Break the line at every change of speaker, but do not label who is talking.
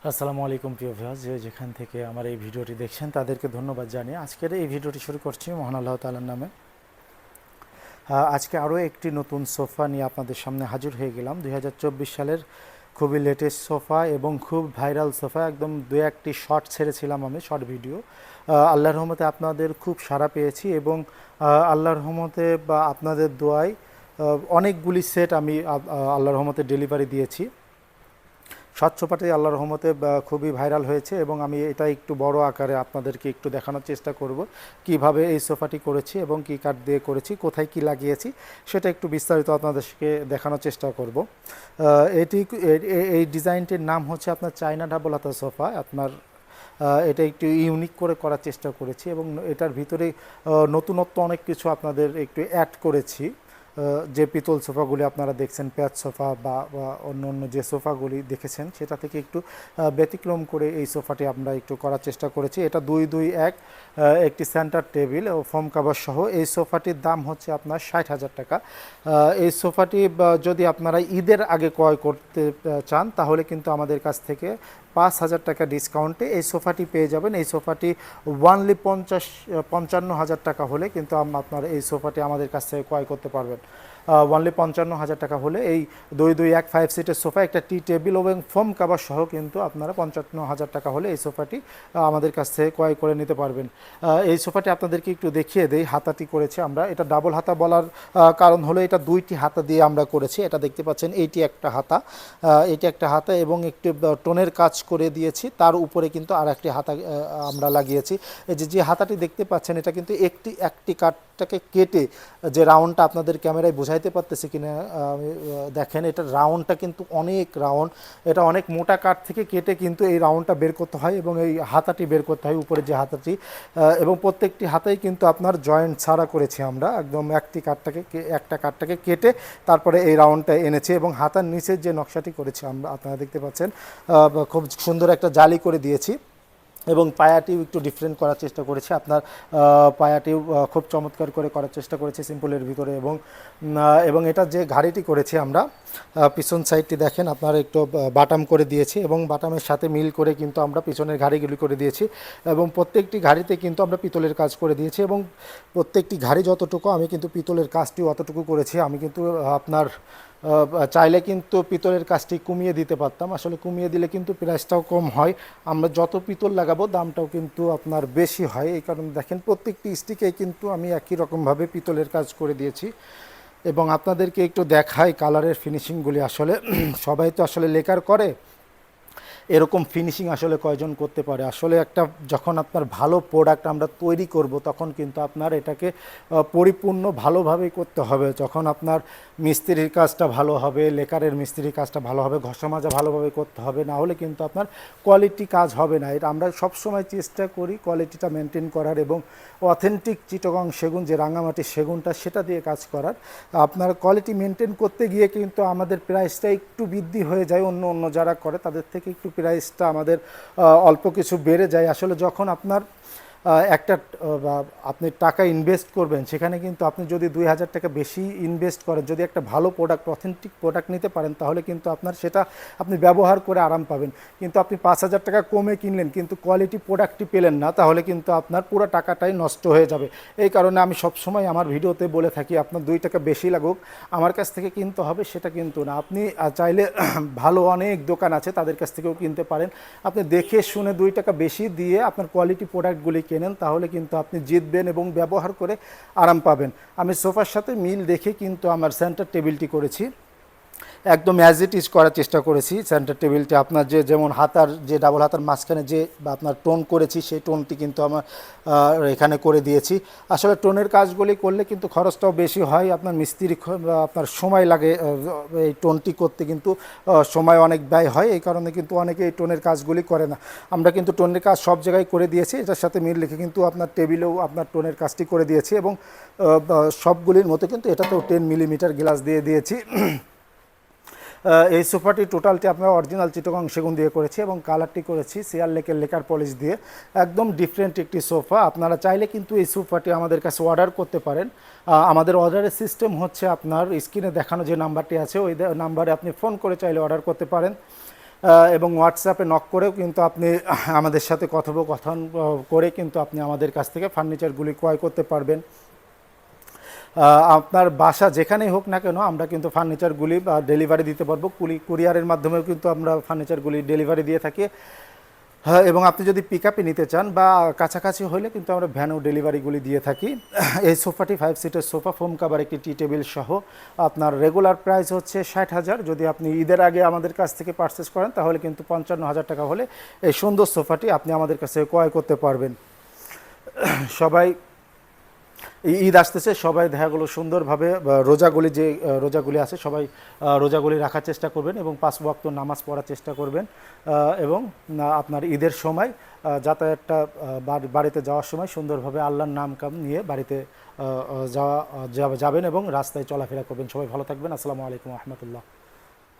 আসসালামু আলাইকুম প্রিয় ভিউয়ার্স, যে যেখান থেকে আমার এই ভিডিওটি দেখছেন তাদেরকে ধন্যবাদ জানিয়ে আজকের এই ভিডিওটি শুরু করছি মহান আল্লাহ তাআলার নামে। আজকে আরও একটি নতুন সোফা নিয়ে আপনাদের সামনে হাজির হয়ে গেলাম। 2024 সালের খুবই লেটেস্ট সোফা এবং খুব ভাইরাল সোফা। একদম দু একটি শর্ট ছেড়েছিলাম আমি, শর্ট ভিডিও। আল্লাহর রহমতে আপনাদের খুব সাড়া পেয়েছি এবং আল্লাহর রহমতে বা আপনাদের দোয়ায় অনেকগুলি সেট আমি আল্লাহর রহমতে ডেলিভারি দিয়েছি। স্বচ্ছপাটি আল্লাহর রহমতে খুবই ভাইরাল হয়েছে এবং আমি এটা একটু বড় আকারে আপনাদেরকে একটু দেখানোর চেষ্টা করব কিভাবে এই সোফাটি করেছি এবং কি কাঠ দিয়ে করেছি, কোথায় কি লাগিয়েছি সেটা একটু বিস্তারিত আপনাদেরকে দেখানোর চেষ্টা করব। এটি এই ডিজাইনটির নাম হচ্ছে আপনার চায়না ডাবল হাতা সোফা। আপনার এটা একটু ইউনিক করে করার চেষ্টা করেছি এবং এটার ভিতরে নতুনত্ব অনেক কিছু আপনাদের একটু অ্যাড করেছি। যে পিতল সোফাগুলি আপনারা দেখছেন, প্যাচ সোফা বা অন্য অন্য যে সোফাগুলি দেখেছেন সেটা থেকে একটু ব্যতিক্রম করে এই সোফাটি আমরা একটু করার চেষ্টা করেছি। এটা 2-2-1 একটি সেন্টার টেবিল ও ফোম কাভার সহ। এই সোফাটির দাম হচ্ছে আপনার 60,000 টাকা। এই সোফাটি যদি আপনারা ঈদের আগে ক্রয় করতে চান তাহলে কিন্তু আমাদের কাছ থেকে 5,000 টাকা ডিসকাউন্টে এই সোফাটি পেয়ে যাবেন। এই সোফাটি ওয়ানলি 55,000 টাকা হলে কিন্তু আপনারা এই সোফাটি আমাদের কাছ থেকে ক্রয় করতে পারবেন। ওয়ানলি 55,000 টাকা হলে এই 2-2-1 5 সিটের সোফা, একটা টি টেবিল এবং ফোম কাভার সহ কিন্তু আপনারা 55,000 টাকা হলে এই সোফাটি আমাদের কাছ থেকে ক্রয় করে নিতে পারবেন। এই সোফাটি আপনাদেরকে একটু দেখিয়ে দেই। হাতাটি করেছে আমরা, এটা ডাবল হাতা বলার কারণ হলো এটা দুইটি হাতা দিয়ে আমরা করেছি। এটা দেখতে পাচ্ছেন, এইটি একটা হাতা, এটি একটা হাতা এবং একটি টোনের কাজ করে দিয়েছি। তার উপরে কিন্তু আর একটি হাতা আমরা লাগিয়েছি। এই যে হাতাটি দেখতে পাচ্ছেন এটা কিন্তু একটি কাঠটাকে কেটে, যে রাউন্ডটা আপনাদের ক্যামেরায় বোঝাইতে পারতেছি কিনা আমি দেখেন, এটা রাউন্ডটা কিন্তু অনেক রাউন্ড। এটা অনেক মোটা কাঠ থেকে কেটে কিন্তু এই রাউন্ডটা বের করতে হয় এবং এই হাতাটি বের করতে হয়, উপরে যে হাতাটি। এবং প্রত্যেকটি হাতেই কিন্তু আপনার জয়েন্ট ছাড়া করেছি আমরা, একদম একটা কাঠটাকে কেটে তারপরে এই রাউন্ডটা এনেছি এবং হাতার নিচের যে নকশাটি করেছি আমরা আপনারা দেখতে পাচ্ছেন, খুব সুন্দর একটা জালি করে দিয়েছি এবং পায়াটিও একটু ডিফারেন্ট করার চেষ্টা করেছি। আপনার পায়াটিও খুব চমৎকার করে করার চেষ্টা করেছি সিম্পলের ভিতরে। এবং এটা যে ঘাড়িটি করেছি আমরা, পিছন সাইডটি দেখেন আপনার একটু বাটাম করে দিয়েছি এবং বাটামের সাথে মিল করে কিন্তু আমরা পিছনের ঘাড়িগুলি করে দিয়েছি এবং প্রত্যেকটি ঘাড়িতে কিন্তু আমরা পিতলের কাজ করে দিয়েছি এবং প্রত্যেকটি ঘাড়ি যতটুকু আমি কিন্তু পিতলের কাজটিও অতটুকু করেছি। আমি কিন্তু আপনার চাইলে কিন্তু পিতলের কাজটি কমিয়ে দিতে পারতাম, আসলে কমিয়ে দিলে কিন্তু প্রাইসটাও কম হয়। আমরা যত পিতল লাগাবো দামটাও কিন্তু আপনার বেশি হয়। এই কারণে দেখেন প্রত্যেকটি স্টিকে কিন্তু আমি একই রকমভাবে পিতলের কাজ করে দিয়েছি এবং আপনাদেরকে একটু দেখাই কালারের ফিনিশিংগুলি। আসলে সবাই তো আসলে লেকার করে, এরকম ফিনিশিং আসলে কয়জন করতে পারে। আসলে একটা যখন আপনার ভালো প্রোডাক্ট আমরা তৈরি করব তখন কিন্তু আপনার এটাকে পরিপূর্ণ ভালোভাবেই করতে হবে। যখন আপনার মিস্ত্রির কাজটা ভালো হবে, লেকারের মিস্ত্রির কাজটা ভালো হবে, ঘষা মাজা ভালোভাবে করতে হবে, না হলে কিন্তু আপনার কোয়ালিটি কাজ হবে না। এটা আমরা সবসময় চেষ্টা করি কোয়ালিটিটা মেনটেন করার এবং অথেন্টিক চিটাগং সেগুন, যে রাঙামাটি সেগুনটা, সেটা দিয়ে কাজ করার। আপনার কোয়ালিটি মেনটেন করতে গিয়ে কিন্তু আমাদের প্রাইসটা একটু বৃদ্ধি হয়ে যায়, অন্য অন্য যারা করে তাদের থেকে একটু প্রাইসটা আমাদের অল্প কিছু বেড়ে যায়। আসলে যখন আপনার একটা আপনি টাকা ইনভেস্ট করবেন, সেখানে কিন্তু আপনি যদি 2,000 টাকা বেশি ইনভেস্ট করেন, যদি একটা ভালো প্রোডাক্ট, অথেন্টিক প্রোডাক্ট নিতে পারেন, তাহলে কিন্তু আপনার সেটা আপনি ব্যবহার করে আরাম পাবেন। কিন্তু আপনি 5,000 টাকা কমে কিনলেন কিন্তু কোয়ালিটি প্রোডাক্টটি পেলেন না, তাহলে কিন্তু আপনার পুরো টাকাটাই নষ্ট হয়ে যাবে। এই কারণে আমি সবসময় আমার ভিডিওতে বলে থাকি, আপনার 2 টাকা বেশি লাগুক আমার কাছ থেকে কিনতে হবে সেটা কিন্তু না। আপনি চাইলে ভালো অনেক দোকান আছে তাদের কাছ থেকেও কিনতে পারেন। আপনি দেখে শুনে 2 টাকা বেশি দিয়ে আপনার কোয়ালিটি প্রোডাক্টগুলি কেনেন, তাহলে কিন্তু আপনি জিতবেন এবং ব্যবহার করে আরাম পাবেন। আমি সোফার সাথে মিল দেখে কিন্তু আমার সেন্টার টেবিলটি করেছি, একদম অ্যাজ ইট ইজ করার চেষ্টা করেছি। সেন্টার টেবিলটি আপনার যেমন হাতার, যে ডাবল হাতার মাঝখানে যে আপনার টোন করেছি, সেই টোনটি কিন্তু আমার এখানে করে দিয়েছি। আসলে টোনের কাজগুলি করলে কিন্তু খরচটাও বেশি হয়, আপনার মিস্ত্রি আপনার সময় লাগে, এই টোনটি করতে কিন্তু সময় অনেক ব্যয় হয়। এই কারণে কিন্তু অনেকে এই টোনের কাজগুলি করে না। আমরা কিন্তু টোনের কাজ সব জায়গায় করে দিয়েছি, এটার সাথে মিল রেখে কিন্তু আপনার টেবিলেও আপনার টোনের কাজটি করে দিয়েছি এবং সবগুলির মতো কিন্তু এটাতেও 10 মিলিমিটার গ্লাস দিয়ে দিয়েছি। এই সোফাটি টোটালটি আপনার অরিজিনাল চিটাগং সেগুন দিয়ে করেছি এবং কালারটি করেছি সিয়ার লেকের লেকার পলিশ দিয়ে। একদম ডিফারেন্ট একটি সোফা। আপনারা চাইলে কিন্তু এই সোফাটি আমাদের কাছে অর্ডার করতে পারেন। আমাদের অর্ডারের সিস্টেম হচ্ছে, আপনার স্ক্রিনে দেখানো যে নাম্বারটি আছে ওই নাম্বারে আপনি ফোন করে চাইলে অর্ডার করতে পারেন। এবং হোয়াটসঅ্যাপে নক করেও কিন্তু আপনি আমাদের সাথে কথোপকথন করে কিন্তু আপনি আমাদের কাছ থেকে ফার্নিচারগুলি ক্রয় করতে পারবেন। আপনার বাসা যেখানেই হোক না কেন আমরা কিন্তু ফার্নিচারগুলি বা ডেলিভারি দিতে পারবো, কুরিয়ারের মাধ্যমেও কিন্তু আমরা ফার্নিচারগুলি ডেলিভারি দিয়ে থাকি। হ্যাঁ, এবং আপনি যদি পিক আপে নিতে চান বা কাছাকাছি হলে কিন্তু আমরা ভ্যানও ডেলিভারিগুলি দিয়ে থাকি। এই সোফাটি 5 সিটের সোফা, ফোম কাভার, একটি টি টেবিল সহ আপনার রেগুলার প্রাইস হচ্ছে 60,000। যদি আপনি ঈদের আগে আমাদের কাছ থেকে পারচেস করেন তাহলে কিন্তু 55,000 টাকা হলে এই সুন্দর সোফাটি আপনি আমাদের কাছে ক্রয় করতে পারবেন। সবাই ঈদ আসতেছে, সবাই দেখা গেলো সুন্দরভাবে রোজাগুলি যে রোজাগুলি আছে সবাই রোজাগুলি রাখার চেষ্টা করবেন এবং 5 ওয়াক্ত নামাজ পড়ার চেষ্টা করবেন। এবং আপনার ঈদের সময় যাতায়াতটা বাড়িতে যাওয়ার সময় সুন্দরভাবে আল্লাহর নাম কাম নিয়ে বাড়িতে যাবেন এবং রাস্তায় চলাফেরা করবেন। সবাই ভালো থাকবেন। আসসালামু আলাইকুম রহমতুল্লাহ।